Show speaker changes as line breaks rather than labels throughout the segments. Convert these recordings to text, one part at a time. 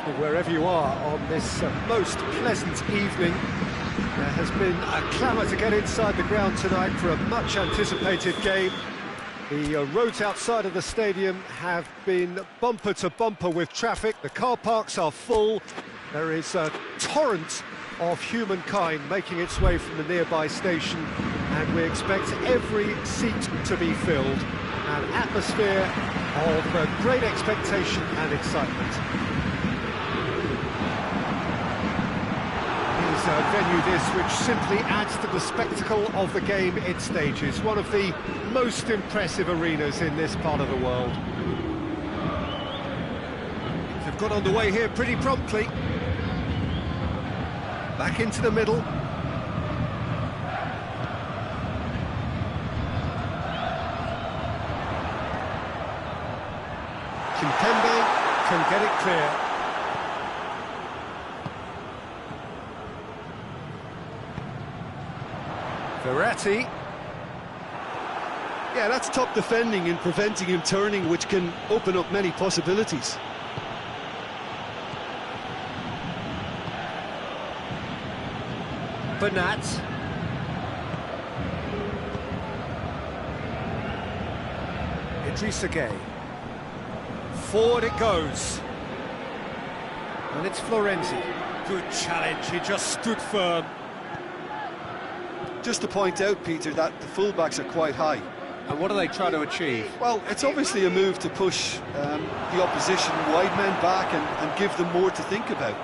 Wherever you are on this most pleasant evening, there has been a clamour to get inside the ground tonight for a much-anticipated game. The roads outside of the stadium have been bumper to bumper with traffic. The car parks are full. There is a torrent of humankind making its way from the nearby station, and we expect every seat to be filled. An atmosphere of great expectation and excitement. A venue this which simply adds to the spectacle of the game it stages, one of the most impressive arenas in this part of the world. They've got underway here pretty promptly. Back into the middle. Kimpembe can get it clear. Verratti.
Yeah, that's top defending and preventing him turning, which can open up many possibilities.
Bernat. Idrissa Gueye. Forward it goes. And it's Florenzi. Good challenge, he just stood firm.
Just to point out, Peter, that the fullbacks are quite high.
And what are they trying to achieve?
Well, it's obviously a move to push the opposition wide men back and give them more to think about.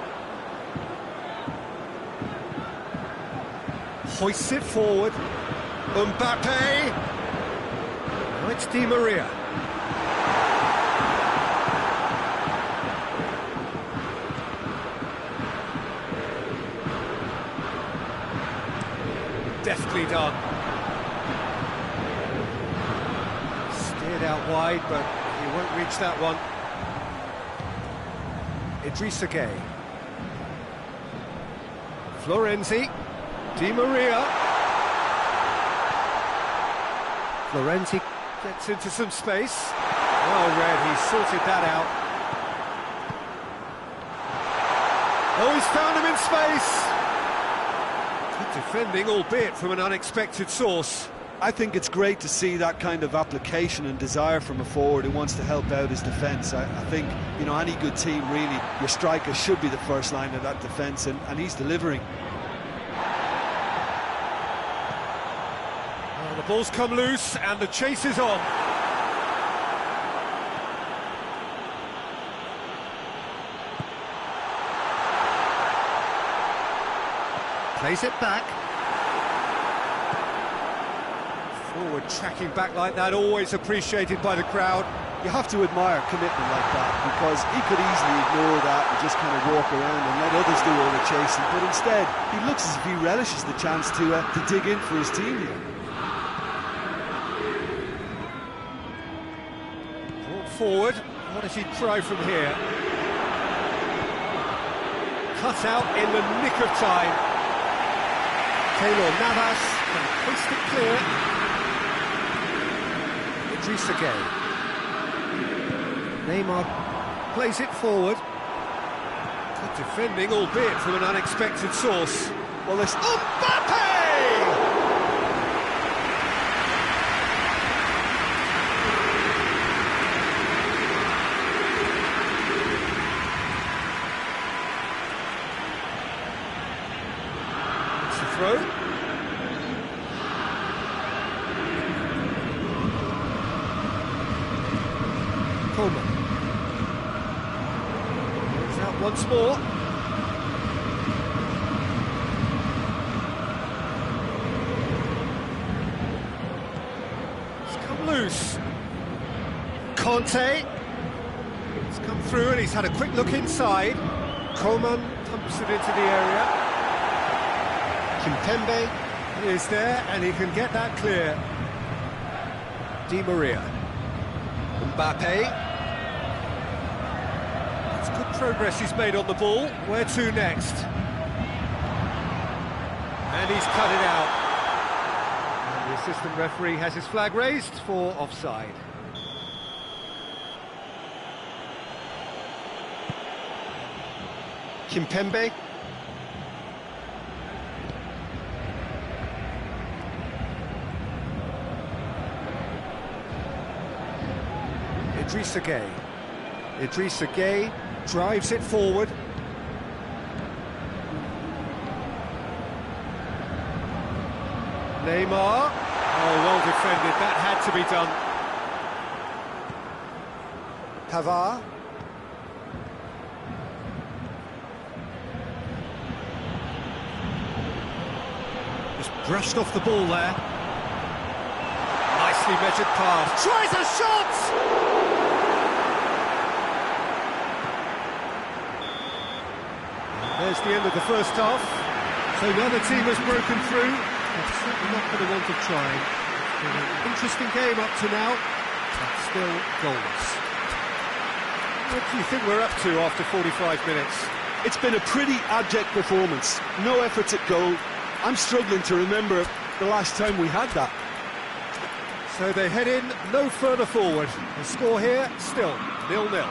Hoists it forward. Mbappe. Now it's Di Maria. Deftly done. Steered out wide, but he won't reach that one. Idrissa Gueye. Florenzi. Di Maria. Florenzi gets into some space. Well read, he sorted that out. Oh, he's found him in space. Good defending, albeit from an unexpected source.
I think it's great to see that kind of application and desire from a forward who wants to help out his defence. I think, you know, any good team, really, your striker should be the first line of that defence, and he's delivering.
Well, the ball's come loose, and the chase is on. Plays it back. Forward tracking back like that, always appreciated by the crowd.
You have to admire commitment like that, because he could easily ignore that and just kind of walk around and let others do all the chasing, but instead he looks as if he relishes the chance to dig in for his team here.
Brought forward, what does he try from here? Cut out in the nick of time. Keylor Navas can hoist it clear. Idrissa Gueye. Neymar plays it forward. Good defending, albeit from an unexpected source.
Well, this...
Mbappe! It's a throw. Coleman. Moves out once more. It's come loose. Conte. It's come through and he's had a quick look inside. Coleman pumps it into the area. Kimpembe is there and he can get that clear. Di Maria. Mbappe. It's good progress he's made on the ball. Where to next? And he's cut it out. And the assistant referee has his flag raised for offside. Kimpembe. Idrissa Gueye. Idrissa Gueye drives it forward. Neymar. Oh, well defended. That had to be done. Pavard. Just brushed off the ball there. Nicely measured pass. Tries a shot! There's the end of the first half. So the other team has broken through. It's certainly not for the want of trying. It's been an interesting game up to now, but still goals. What do you think we're up to after 45 minutes?
It's been a pretty abject performance. No efforts at goal. I'm struggling to remember the last time we had that.
So they head in no further forward. The score here, still 0-0.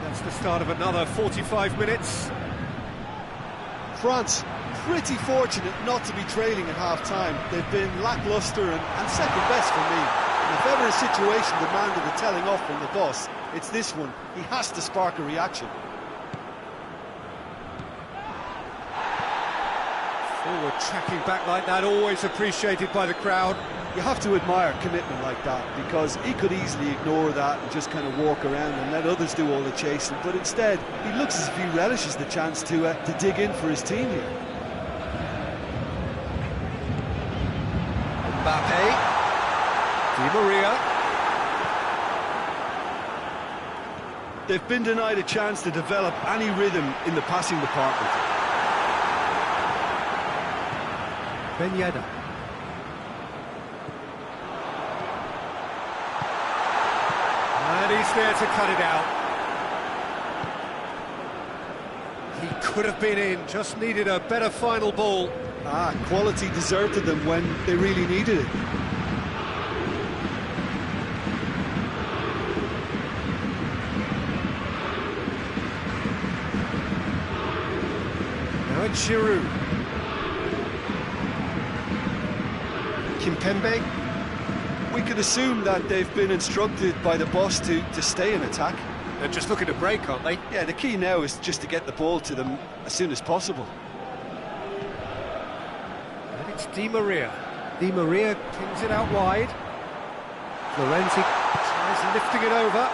That's the start of another 45 minutes.
France, pretty fortunate not to be trailing at half-time. They've been lacklustre and second best for me. And if ever a situation demanded a telling off from the boss, it's this one. He has to spark a reaction.
Forward tracking back like that, always appreciated by the crowd.
You have to admire commitment like that, because he could easily ignore that and just kind of walk around and let others do all the chasing, but instead he looks as if he relishes the chance to dig in for his team here.
Mbappe, Di Maria.
They've been denied a chance to develop any rhythm in the passing department.
Ben Yedder. And he's there to cut it out. He could have been in, just needed a better final ball.
Quality deserted them when they really needed it.
Now it's Giroud. Kimpembe.
We could assume that they've been instructed by the boss to stay in attack.
They're just looking to break, aren't they?
Yeah, the key now is just to get the ball to them as soon as possible.
And it's Di Maria. Di Maria pings it out wide. Florenzi tries lifting it over.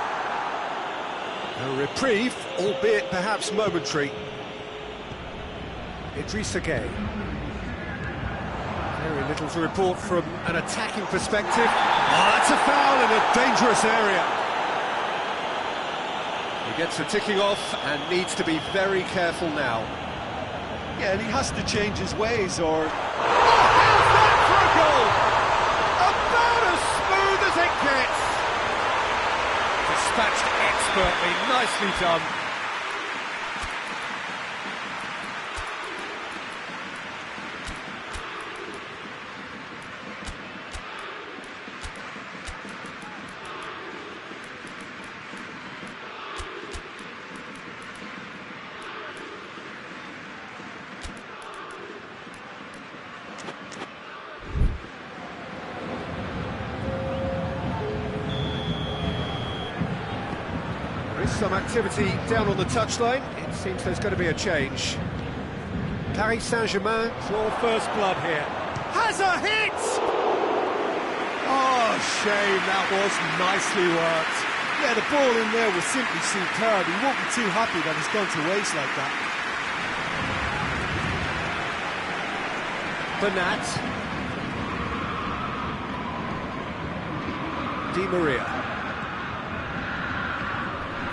A reprieve, albeit perhaps momentary. Idrissa Gueye. Very little to report from an attacking perspective. Oh, that's a foul in a dangerous area. He gets a ticking off and needs to be very careful now.
Yeah, and he has to change his ways, or...
Oh, how's that for a goal? About as smooth as it gets. Dispatched expertly, nicely done. Some activity down on the touchline. It seems there's going to be a change. Paris Saint-Germain draw first blood here. Has a hit! Oh, shame, that was nicely worked.
Yeah, the ball in there was simply superb. He won't be too happy that it's gone to waste like that.
Bernat. Di Maria.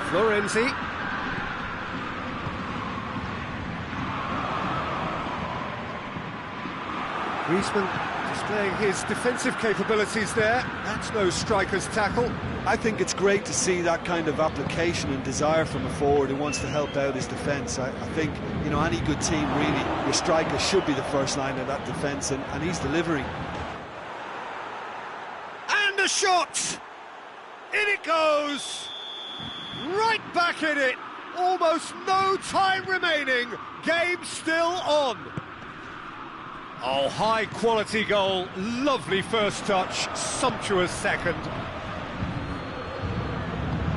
Florenzi. Griezmann to Displaying his defensive capabilities there. That's no striker's tackle.
I think it's great to see that kind of application and desire from a forward who wants to help out his defence. I think, you know, any good team, really, your striker should be the first line of that defence, and he's delivering.
And a shot! In it goes! Right back in it! Almost no time remaining. Game still on. Oh, high-quality goal. Lovely first touch. Sumptuous second.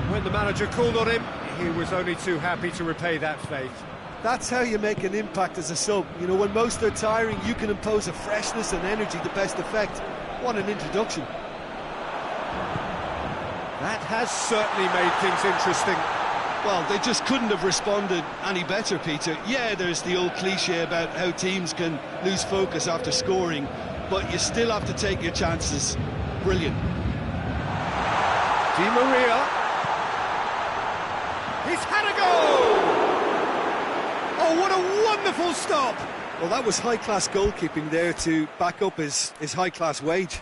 When the manager called on him, he was only too happy to repay that faith.
That's how you make an impact as a sub. You know, when most are tiring, you can impose a freshness and energy to best effect. What an introduction.
That has certainly made things interesting.
Well, they just couldn't have responded any better, Peter. Yeah, there's the old cliche about how teams can lose focus after scoring, but you still have to take your chances. Brilliant.
Di Maria. He's had a goal! Oh, what a wonderful stop!
Well, that was high-class goalkeeping there to back up his high-class wage.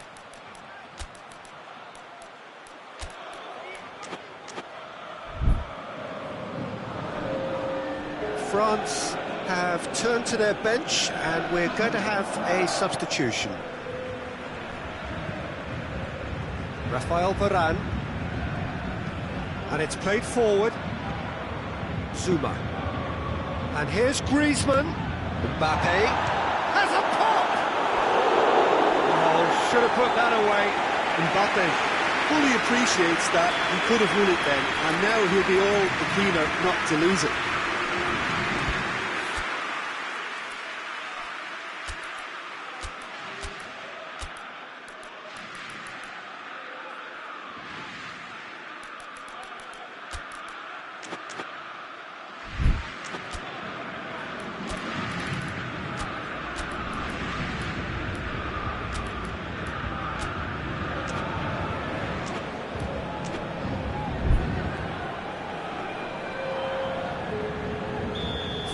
France have turned to their bench and we're going to have a substitution. Raphael Varane. And it's played forward. Zuma. And here's Griezmann. Mbappe has a pop! Oh, should have put that away.
Mbappe fully appreciates that he could have won it then, and now he'll be all the keener not to lose it.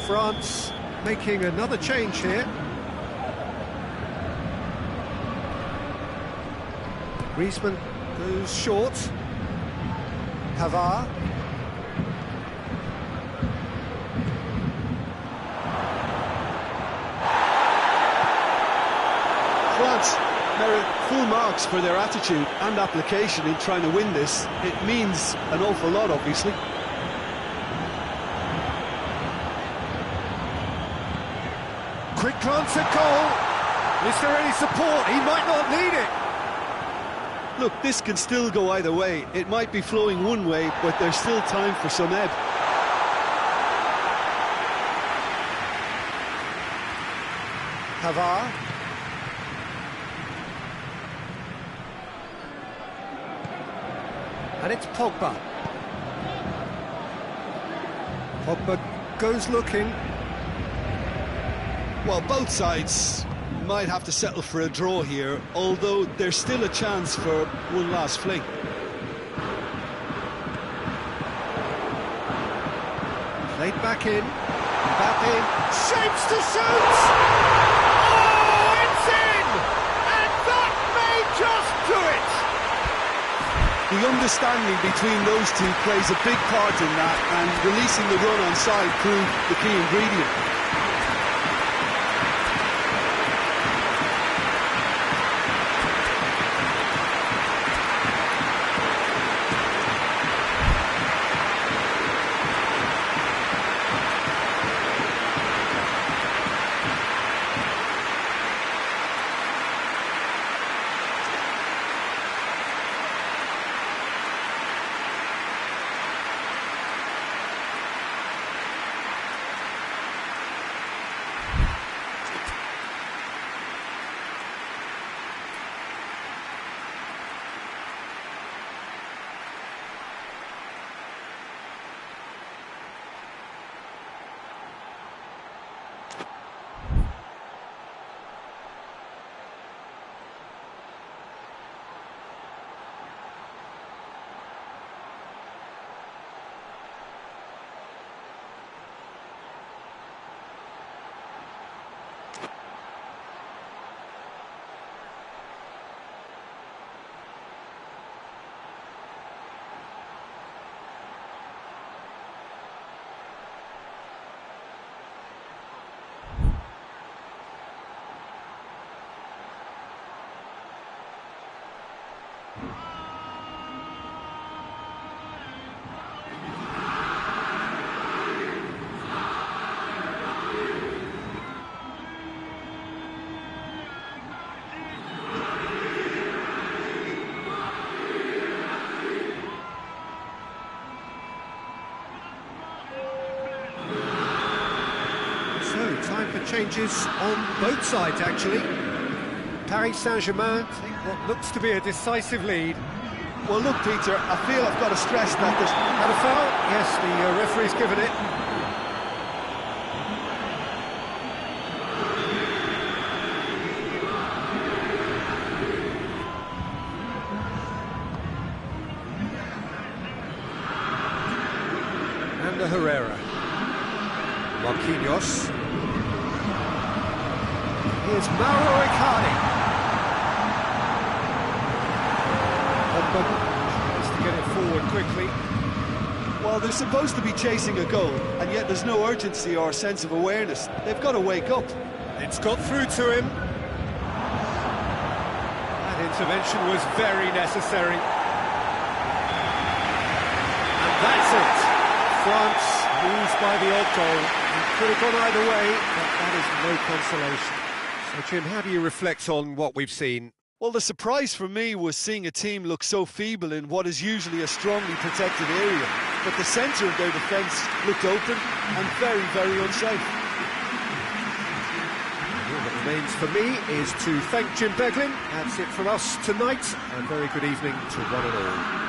France making another change here. Griezmann goes short. Pavard.
France merit full marks for their attitude and application in trying to win this. It means an awful lot, obviously.
Quick glance at goal. Is there any support? He might not need it.
Look, this can still go either way. It might be flowing one way, but there's still time for some ebb.
Pavard. And it's Pogba. Pogba goes looking.
Well, both sides might have to settle for a draw here, although there's still a chance for one last fling.
Played back in. Mbappe shapes to shoot! Oh, it's in! And that may just do it!
The understanding between those two plays a big part in that, and releasing the run on side proved the key ingredient.
changes on both sides, actually. Paris Saint-Germain take what looks to be a decisive lead.
Well, look, Peter, I feel I've got to stress that there's...
Had a foul? Yes, the referee's given it. And Herrera. Marquinhos. Here's Mauro Icardi. Tries to get it forward quickly.
Well, they're supposed to be chasing a goal, and yet there's no urgency or sense of awareness. They've got to wake up.
It's got through to him. That intervention was very necessary. And that's it. France lose by the odd goal. It could have gone either way, but that is no consolation. So, Jim, how do you reflect on what we've seen?
Well, the surprise for me was seeing a team look so feeble in what is usually a strongly protected area. But the centre of their defence looked open and very, very unsafe.
All that remains for me is to thank Jim Beglin. That's it from us tonight. A very good evening to one and all.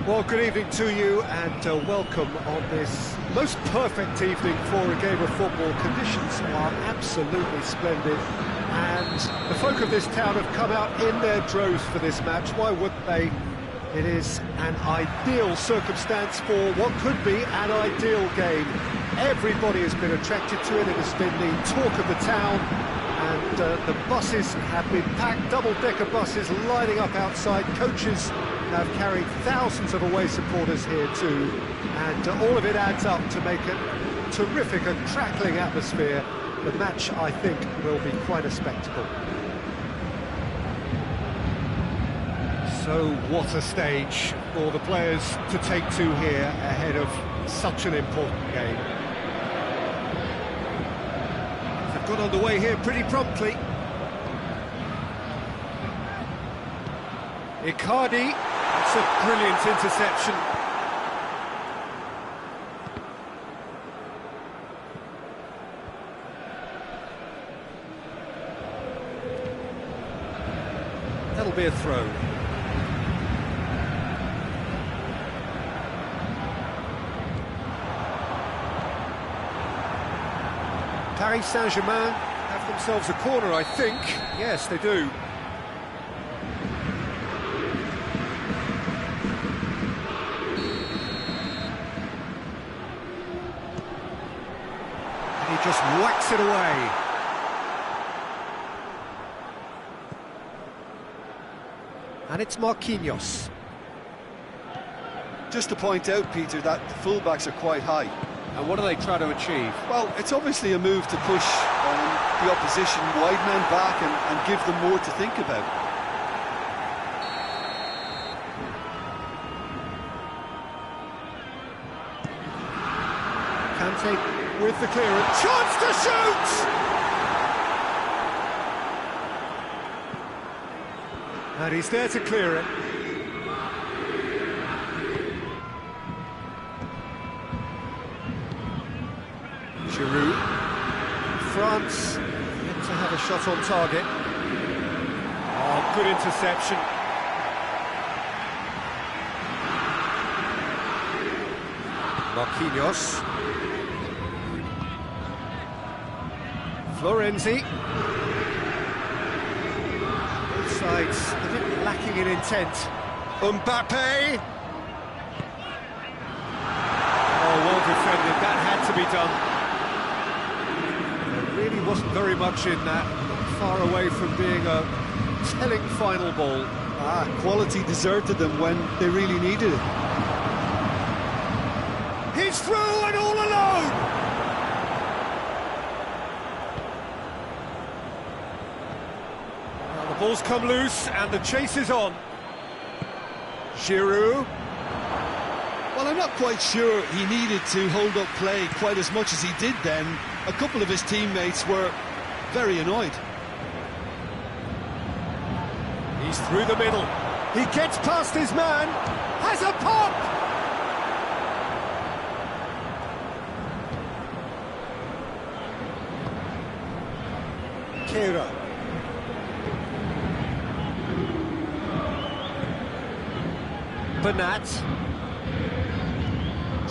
Well, good evening to you and welcome on this most perfect evening for a game of football. Conditions are absolutely splendid and the folk of this town have come out in their droves for this match. Why wouldn't they? It is an ideal circumstance for what could be an ideal game. Everybody has been attracted to it. It has been the talk of the town and the buses have been packed, double-decker buses lining up outside, coaches have carried thousands of away supporters here too, and all of it adds up to make a terrific and crackling atmosphere. The match, I think, will be quite a spectacle. So what a stage for the players to take to here ahead of such an important game. They've got underway here pretty promptly. Icardi, that's a brilliant interception. That'll be a throw. Paris Saint-Germain have themselves a corner, I think. Yes, they do. And he just whacks it away. And it's Marquinhos.
Just to point out, Peter, that the fullbacks are quite high.
And what do they try to achieve?
Well, it's obviously a move to push the opposition wide man back and give them more to think about.
Kante with the clearance. Chance to shoot! And he's there to clear it. Giroud. France yet to have a shot on target. Oh, good interception. Marquinhos. Florenzi. Both sides a bit lacking in intent. Mbappe. Oh, well defended. That had to be done. There really wasn't very much in that. Not far away from being a telling final ball.
Quality deserted them when they really needed it.
He's through and all alone! Well, the ball's come loose and the chase is on. Giroud.
Well, I'm not quite sure he needed to hold up play quite as much as he did then. A couple of his teammates were very annoyed.
He's through the middle. He gets past his man. Has a pop! Kehrer. Bernat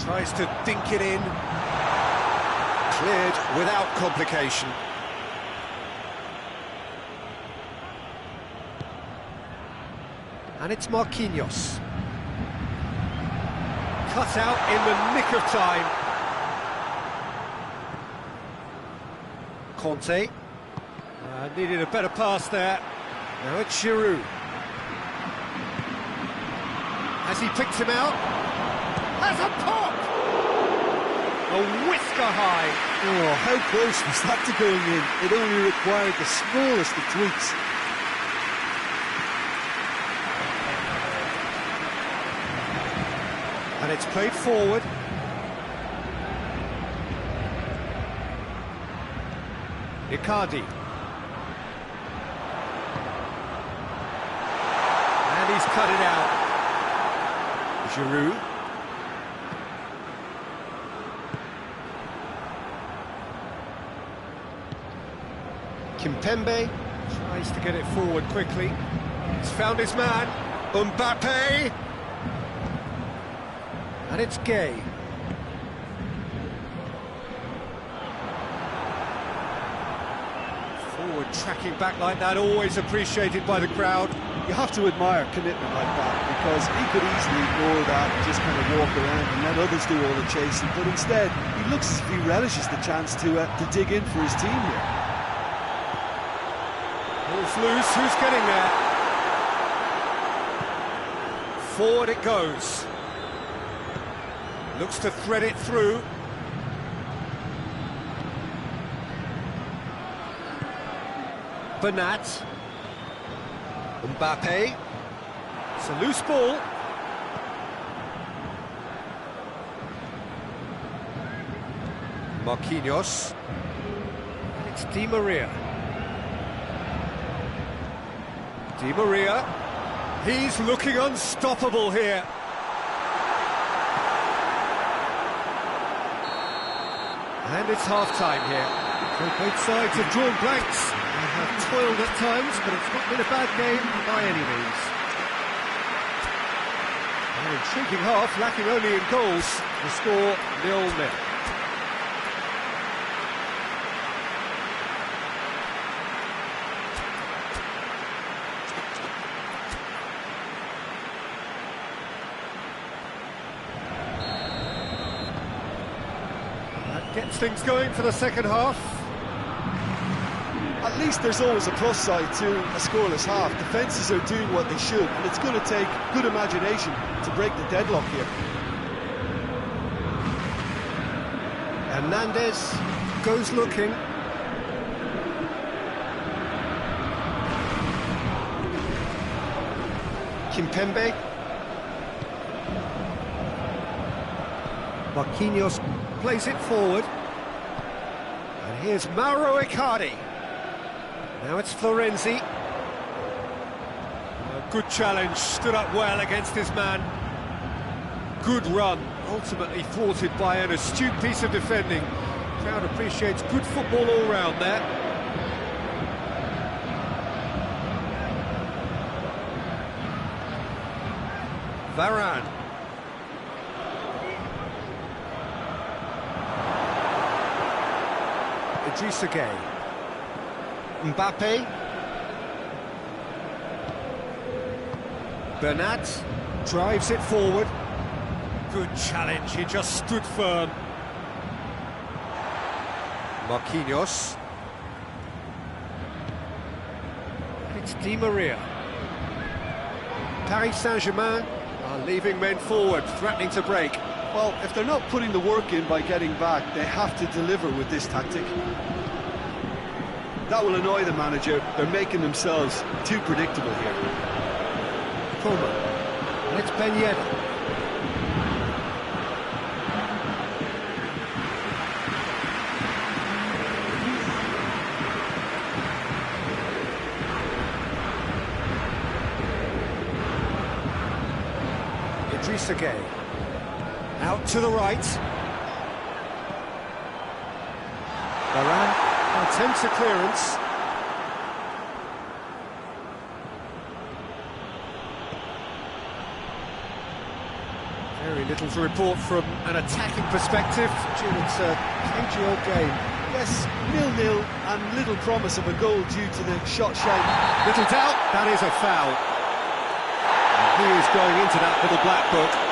tries to dink it in. Cleared without complication. And it's Marquinhos. Cut out in the nick of time. Conte. Needed a better pass there. Now it's Giroud. Has he picked him out? Has a pop! A whisker high.
Oh, how close was that to going in? It only required the smallest of tweaks.
And it's played forward. Icardi. And he's cut it out. Giroud. Kimpembe tries to get it forward quickly. He's found his man. Mbappe. And it's Gay. Forward tracking back like that, always appreciated by the crowd.
You have to admire commitment like that, because he could easily ignore that and just kind of walk around and let others do all the chasing, but instead he looks as if he relishes the chance to dig in for his team here.
Ball's loose, who's getting there? Forward it goes. Looks to thread it through. Bernat. Mbappe. It's a loose ball. Marquinhos. It's Di Maria. Di Maria. He's looking unstoppable here. And it's half-time here. So both sides have drawn blanks and have toiled at times, but it's not been a bad game by any means. An intriguing half, lacking only in goals. The score 0-0. Gets things going for the second half.
At least there's always a plus side to a scoreless half. Defences are doing what they should, and it's going to take good imagination to break the deadlock here.
Hernandez goes looking. Kimpembe. Marquinhos plays it forward. And here's Mauro Icardi. Now it's Florenzi. A good challenge, stood up well against his man. Good run, ultimately thwarted by an astute piece of defending. Crowd appreciates good football all round there. Varane. Idrissa Gueye. Mbappe. Bernat drives it forward. Good challenge, he just stood firm. Marquinhos. It's Di Maria. Paris Saint-Germain are leaving men forward, threatening to break.
Well, if they're not putting the work in by getting back, they have to deliver with this tactic. That will annoy the manager. They're making themselves too predictable here.
Coleman. And it's Ben Yedder. Idrissa Gueye. Out to the right. Varane attempts a clearance. Very little to report from an attacking perspective. Jim, it's a cagey-old game.
Yes, 0-0 and little promise of a goal due to the shot shape.
Little doubt, that is a foul. And he is going into that little black book.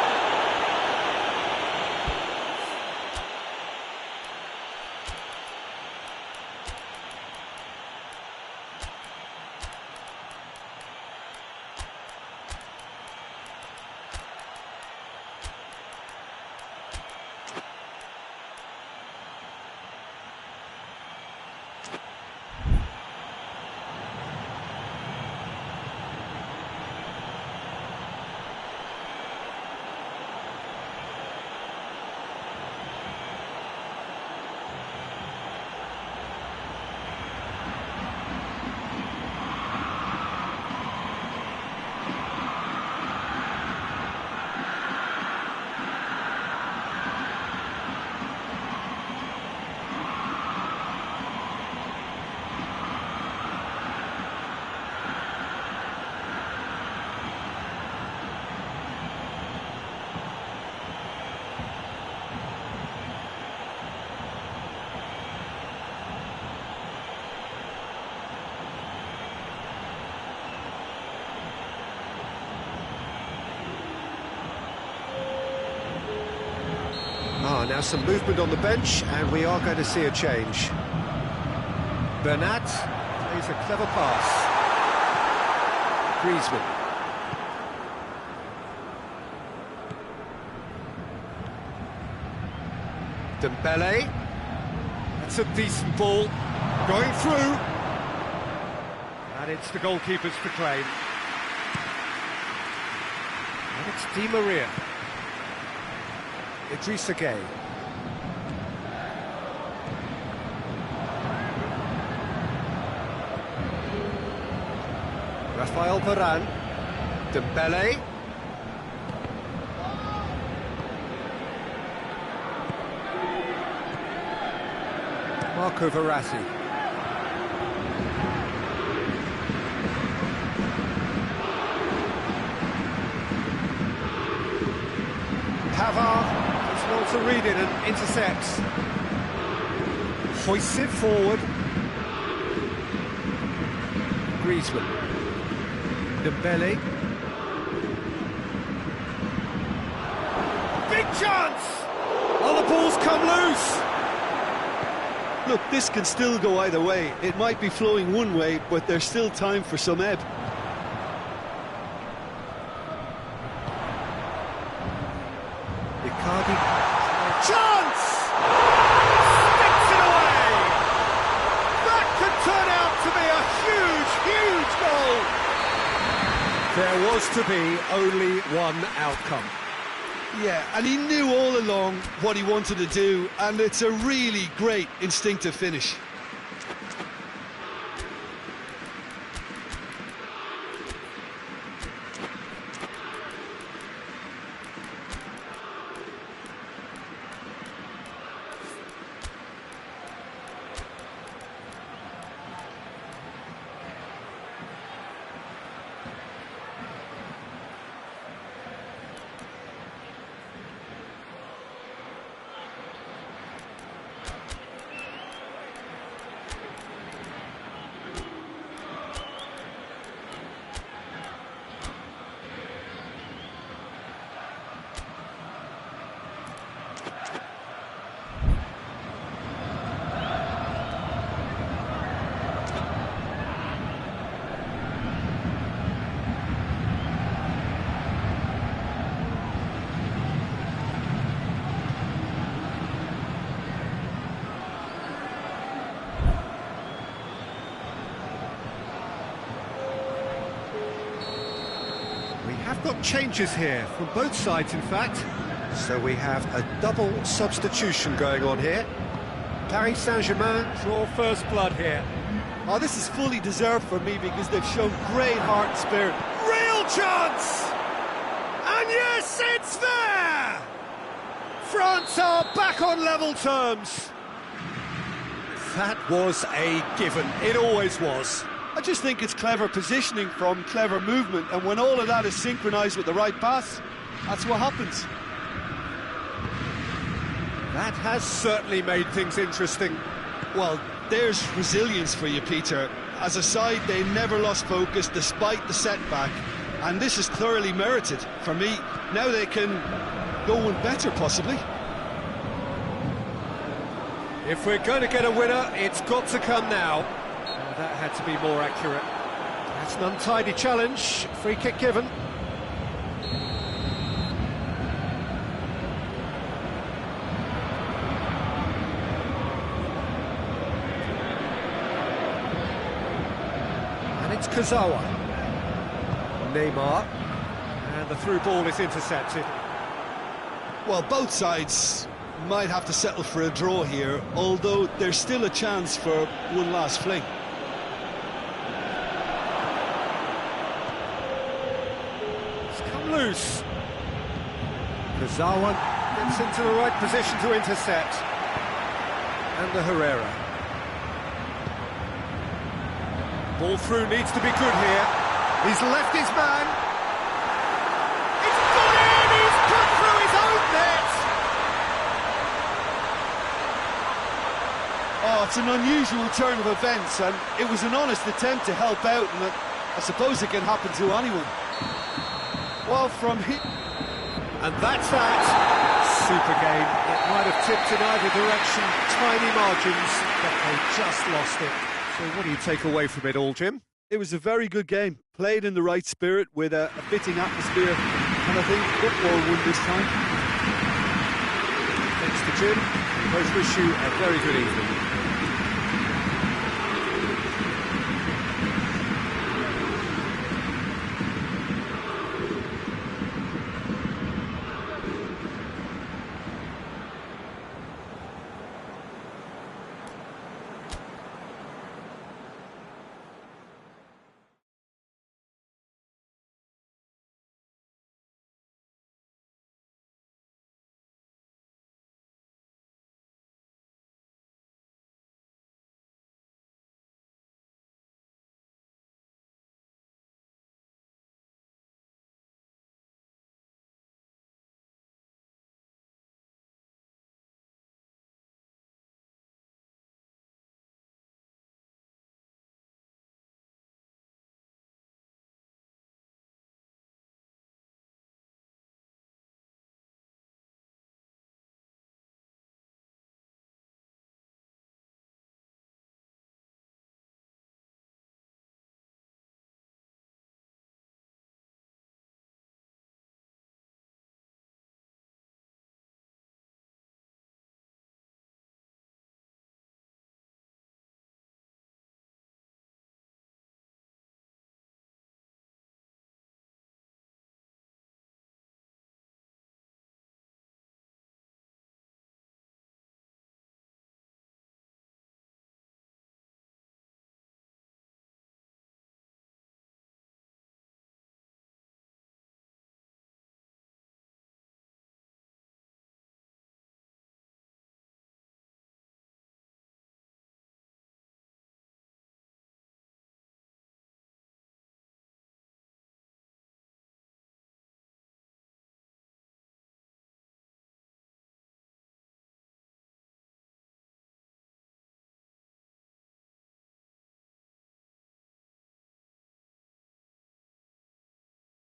Now some movement on the bench, and we are going to see a change. Bernat plays a clever pass. Griezmann. Dembele. That's a decent ball. Going through. And it's the goalkeeper's to claim. And it's Di Maria. Idrissa Gueye. Rafael Varane. Dembele. Marco Verratti. Pavard is well to read it and intercepts. Hoists it forward. Griezmann. Dembele. Big chance! Oh, the ball's come loose!
Look, this can still go either way. It might be flowing one way, but there's still time for some ebb.
Icardi. Chance! Sticks it away! That could turn out to be a huge, huge goal! There was to be only one outcome.
Yeah, and he knew all along what he wanted to do, and it's a really great instinctive finish.
Have got changes here from both sides, in fact. So we have a double substitution going on here. Paris Saint-Germain draw first blood here.
Oh, this is fully deserved for me because they've shown great heart and spirit.
Real chance! And yes, it's there! France are back on level terms. That was a given. It always was.
I just think it's clever positioning from clever movement, and when all of that is synchronised with the right pass, that's what happens.
That has certainly made things interesting.
Well, there's resilience for you, Peter. As a side, they never lost focus despite the setback, and this is thoroughly merited for me. Now they can go one better, possibly.
If we're going to get a winner, it's got to come now. That had to be more accurate. That's an untidy challenge. Free kick given. And it's Kurzawa. Neymar. And the through ball is intercepted.
Well, both sides might have to settle for a draw here, although there's still a chance for one last fling.
Loose. Kurzawa gets into the right position to intercept. And the Herrera. Ball through needs to be good here. He's left his man. It's got in! He's put through his own net!
Oh, it's an unusual turn of events, and it was an honest attempt to help out, and I suppose it can happen to anyone. Well, from here...
And that's that. Super game. It might have tipped in either direction. Tiny margins, but they just lost it. So what do you take away from it all, Jim?
It was a very good game. Played in the right spirit with a fitting atmosphere. And I think football won this time.
Thanks to Jim. Both wish you a very good evening.